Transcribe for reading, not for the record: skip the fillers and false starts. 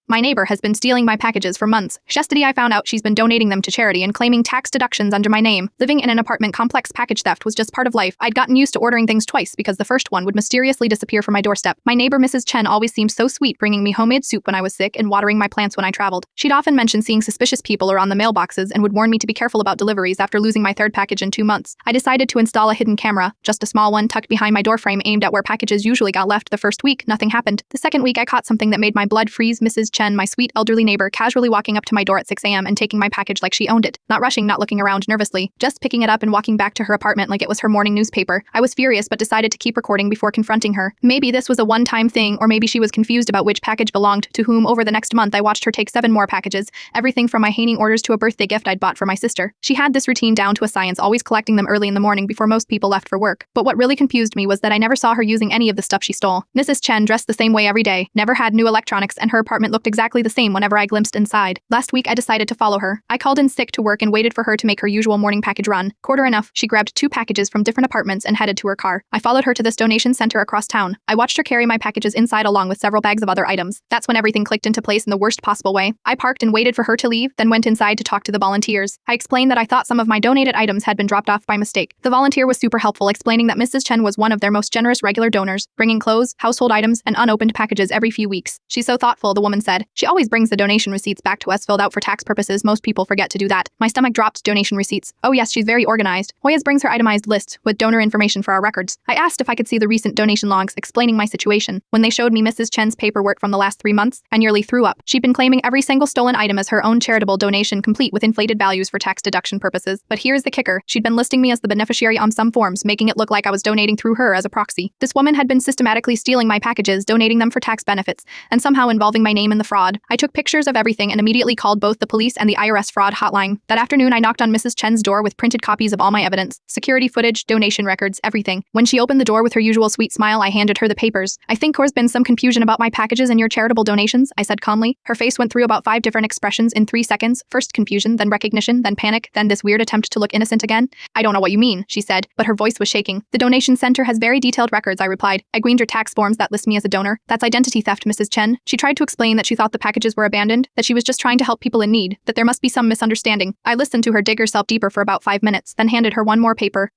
My neighbor has been stealing my packages for months. Yesterday I found out she's been donating them to charity and claiming tax deductions under my name. Living in an apartment complex, package theft was just part of life. I'd gotten used to ordering things twice because the first one would mysteriously disappear from my doorstep. My neighbor Mrs. Chen always seemed so sweet, bringing me homemade soup when I was sick and watering my plants when I traveled. She'd often mention seeing suspicious people around the mailboxes and would warn me to be careful about deliveries after losing my third package in 2 months. I decided to install a hidden camera, just a small one tucked behind my doorframe aimed at where packages usually got left. The first week, nothing happened. The second week I caught something that made my blood freeze. Mrs. Chen, my sweet elderly neighbor, casually walking up to my door at 6 a.m. and taking my package like she owned it. Not rushing, not looking around nervously, just picking it up and walking back to her apartment like it was her morning newspaper. I was furious but decided to keep recording before confronting her. Maybe this was a one-time thing, or maybe she was confused about which package belonged to whom. Over the next month I watched her take 7 more packages, everything from my hanging orders to a birthday gift I'd bought for my sister. She had this routine down to a science, always collecting them early in the morning before most people left for work. But what really confused me was that I never saw her using any of the stuff she stole. Mrs. Chen dressed the same way every day, never had new electronics, and her apartment looked exactly the same whenever I glimpsed inside. Last week I decided to follow her. I called in sick to work and waited for her to make her usual morning package run. Quarter enough, she grabbed 2 packages from different apartments and headed to her car. I followed her to this donation center across town. I watched her carry my packages inside along with several bags of other items. That's when everything clicked into place in the worst possible way. I parked and waited for her to leave, then went inside to talk to the volunteers. I explained that I thought some of my donated items had been dropped off by mistake. The volunteer was super helpful, explaining that Mrs. Chen was one of their most generous regular donors, bringing clothes, household items, and unopened packages every few weeks. She's so thoughtful, the woman said. She always brings the donation receipts back to us filled out for tax purposes. Most people forget to do that. My stomach dropped. Donation receipts. Oh yes, she's very organized. Hoyas brings her itemized list with donor information for our records. I asked if I could see the recent donation logs, explaining my situation. When they showed me Mrs. Chen's paperwork from the last 3 months, I nearly threw up. She'd been claiming every single stolen item as her own charitable donation, complete with inflated values for tax deduction purposes. But here's the kicker. She'd been listing me as the beneficiary on some forms, making it look like I was donating through her as a proxy. This woman had been systematically stealing my packages, donating them for tax benefits, and somehow involving my name in the fraud. I took pictures of everything and immediately called both the police and the IRS fraud hotline. That afternoon, I knocked on Mrs. Chen's door with printed copies of all my evidence, security footage, donation records, everything. When she opened the door with her usual sweet smile, I handed her the papers. I think there's been some confusion about my packages and your charitable donations, I said calmly. Her face went through about 5 different expressions in 3 seconds. First confusion, then recognition, then panic, then this weird attempt to look innocent again. I don't know what you mean, she said, but her voice was shaking. The donation center has very detailed records, I replied. I gleaned your tax forms that list me as a donor. That's identity theft, Mrs. Chen. She tried to explain that she thought the packages were abandoned, that she was just trying to help people in need, that there must be some misunderstanding. I listened to her dig herself deeper for about 5 minutes, then handed her one more paper.